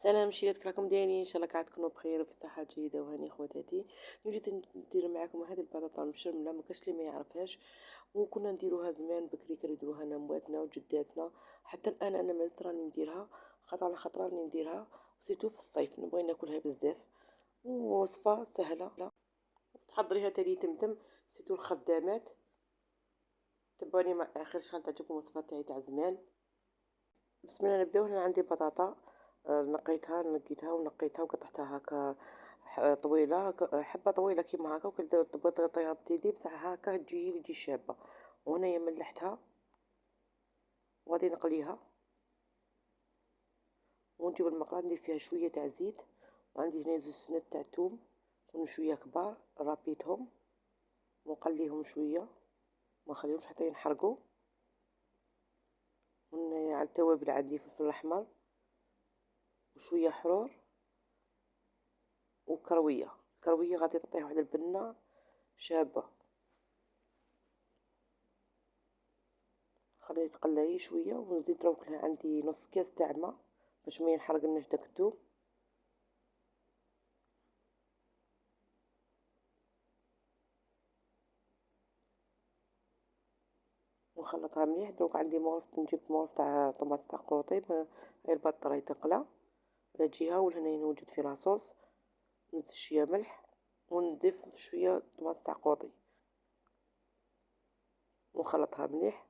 سلام شيرات، راكم دايرين؟ ان شاء الله قاعد تكونوا بخير وفي صحه جيده وهاني خواتاتي. وليت ندير معكم هذه البطاطا المشمله، ما كاش اللي ما يعرفهاش، وكنا نديروها زمان بكري، كانوا يديروها لنا مواتنا وجداتنا. حتى الان انا مازلت راني نديرها، خطره على خطره راني نديرها، وسيتو في الصيف نبغي ناكلها بزاف. ووصفه سهله تحضريها تالي تمتم، سيتو الخدامات. تبعوني مع اخر شغل تعجبكم الوصفه تاعي تاع زمان. بسم الله نبداو. هنا عندي بطاطا، نقيتها ونقيتها وقطعتها هكا طويله، حبه طويله كيما هكا، وكل تبغي تغطيها بتيدي بصح هكا تجي شابه. وهنايا ملحتها وغادي نقليها، ونجيب المقله ندير فيها شويه تاع زيت. وعندي هنا زوج سنات تاع توم، يكونوا شويه كبار، رابيتهم ونقليهم شويه، ما نخليهمش حتى ينحرقوا. وهنايا على التوابل عندي فلفل احمر وشويه حرور وكرويه. كرويه غادي تعطيه واحد البنه شابه. خليه يتقلى شويه، ونزيد دروك لها عندي نص كاس تاع ماء باش ما ينحرقلناش داك الثوم. ونخلطها مليح. دروك عندي مورف، نجيب مورف تاع طماط تاع قوطي، علبه راهي تقلى على جهه، ولهنا نوجد في لاصوص نزيد شويه ملح، ونضيف شويه طماط تاع قوطي ونخلطها مليح.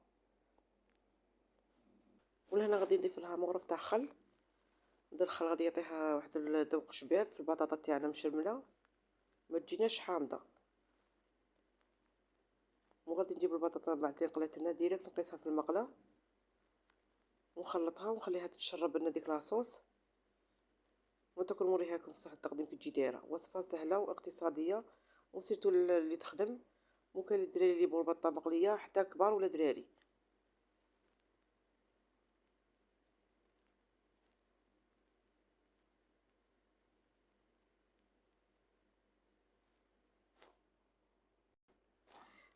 ولهنا غادي نضيف لها مغرف تاع خل. هذا الخل غادي يعطيها واحد الذوق شباب في البطاطا تاعنا مشمله، ما تجيناش حامضه. وغادي نجيب البطاطا بعد قلات لنا ديريكت نقيسها في المقله ونخلطها ونخليها تتشرب لنا ديك لاصوص. وتاكل نوريها لكم صح التقديم كي تجي دايره. وصفه سهله واقتصاديه وسيرتو اللي تخدم. ممكن الدراري اللي يبغوا البطه مقليه، حتى كبار ولا دراري.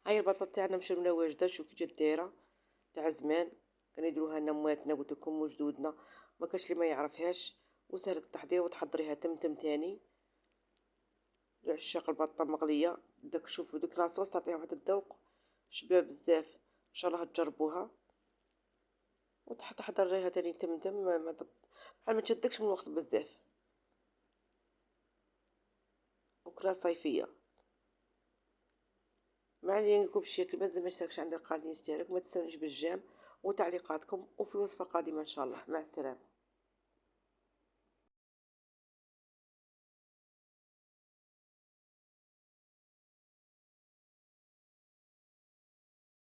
هاي البطاطا تاعنا مشمله واجده. شوف كي جات دايره تاع زمان، كانوا يديروها لنا مواتنا قلت لكم وجدودنا، ما كاش اللي ما يعرفهاش. وسهل التحضير وتحضريها تمتم تاني لعشاق البطه مقليه. داك شوفوا ديك لاصوص تعطيها واحد الذوق شباب بزاف. ان شاء الله تجربوها وتحضريها تاني تمتم، بحال ما تشدكش من الوقت بزاف. وكرا صيفيه. مع اللي نقول بشي مازال ما اشتركش عند القناه يشترك، ما تنسونيش بالجيم وتعليقاتكم، وفي وصفه قادمه ان شاء الله. مع السلامه.